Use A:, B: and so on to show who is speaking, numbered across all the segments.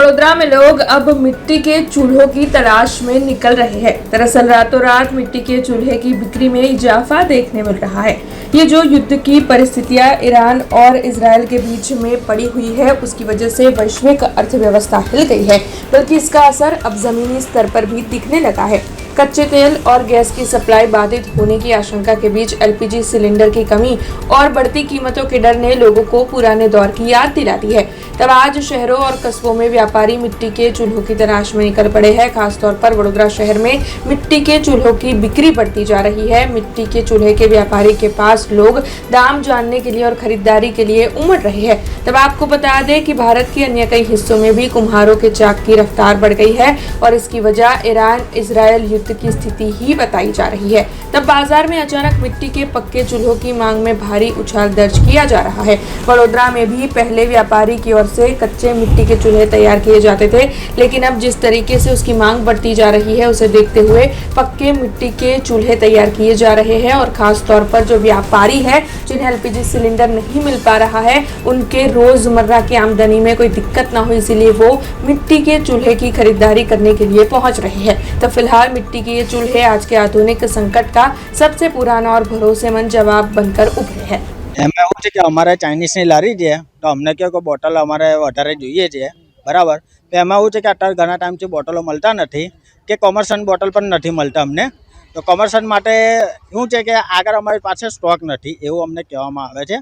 A: वडोदरा में लोग अब मिट्टी के चूल्हों की तलाश में निकल रहे हैं। दरअसल रातों रात मिट्टी के चूल्हे की बिक्री में इजाफा देखने मिल रहा है। ये जो युद्ध की परिस्थितियां ईरान और इजरायल के बीच में पड़ी हुई है, उसकी वजह से वैश्विक अर्थव्यवस्था हिल गई है, बल्कि इसका असर अब जमीनी स्तर पर भी दिखने लगा है। कच्चे तेल और गैस की सप्लाई बाधित होने की आशंका के बीच एलपीजी सिलेंडर की कमी और बढ़ती कीमतों के डर ने लोगों को पुराने दौर की याद दिला दी है। तब आज शहरों और कस्बों में व्यापारी मिट्टी के चूल्हों की तलाश में निकल पड़े हैं। खासतौर पर वडोदरा शहर में मिट्टी के चूल्हों की बिक्री बढ़ती जा रही है। मिट्टी के चूल्हे के व्यापारी के पास लोग दाम जानने के लिए और खरीदारी के लिए उमड़ रहे हैं। तब आपको बता दें कि भारत के अन्य कई हिस्सों में भी कुम्हारों के चाक की रफ्तार बढ़ गई है और इसकी वजह ईरान इजरायल युद्ध की स्थिति ही बताई जा रही है। तब बाजार में अचानक मिट्टी के पक्के चूल्हों की मांग में भारी उछाल दर्ज किया जा रहा है। वडोदरा में भी पहले व्यापारी की ओर से कच्चे मिट्टी के चूल्हे तैयार किए जाते थे, लेकिन अब जिस तरीके से उसकी मांग बढ़ती जा रही है, उसे देखते हुए पक्के मिट्टी के चूल्हे तैयार किए जा रहे हैं। और खास तौर पर जो व्यापारी है, जिन्हें एलपीजी सिलेंडर नहीं मिल पा रहा है, उनके रोजमर्रा की आमदनी में कोई दिक्कत ना हो, इसीलिए वो मिट्टी के चूल्हे की खरीदारी करने के लिए पहुंच रहे हैं। तो फिलहाल मिट्टी के ये चूल्हे आज के आधुनिक संकट का सबसे पुराना और भरोसेमंद जवाब बनकर उभरे हैं।
B: એમાં એવું છે કે અમારે ચાઇનીઝની લારી છે, તો અમને કહે કે બોટલ અમારે વધારે જોઈએ છે, બરાબર. તો એમાં એવું છે કે અત્યારે ઘણા ટાઈમથી બોટલો મળતા નથી, કે કોમર્શિયલ બોટલ પણ નથી મળતા અમને. તો કોમર્શિયલ માટે શું છે કે આગળ અમારી પાસે સ્ટોક નથી એવું અમને કહેવામાં આવે છે.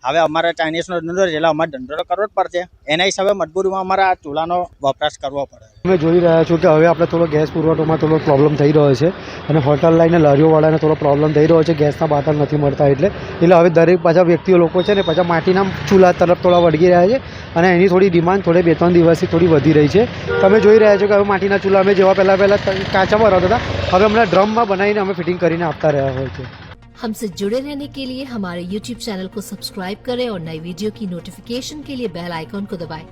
B: હવે અમારે ચાઇનીઝનો ધંધો છે, એટલે અમારે ધંધો કરવો જ પડશે. એના હિસાબે મજબૂરીમાં અમારે આ ચૂલાનો વપરાશ કરવો પડે.
C: અમે જોઈ રહ્યા છો કે હવે આપણે થોડો ગેસ પુરવઠામાં થોડો પ્રોબ્લેમ થઈ રહ્યો છે અને હોટલ લાઈને લારીઓવાળાને થોડો પ્રોબ્લેમ થઈ રહ્યો છે. ગેસના બાટલ નથી મળતા એટલે હવે દરેક પાછા વ્યક્તિઓ લોકો છે ને પાછા માટીના ચૂલા તરફ થોડા વળગી રહ્યા છે અને એની થોડી ડિમાન્ડ થોડે 2-3 દિવસથી થોડી વધી રહી છે. તમે જોઈ રહ્યા છો કે હવે માટીના ચૂલા અમે જેવા પહેલાં કાચામાં રહેતા હતા, હવે હમણાં ડ્રમમાં બનાવીને અમે ફિટિંગ કરીને આપતા રહ્યા હોય છે.
D: हमसे जुड़े रहने के लिए हमारे YouTube चैनल को सब्सक्राइब करें और नई वीडियो की नोटिफिकेशन के लिए बेल आइकॉन को दबाएं।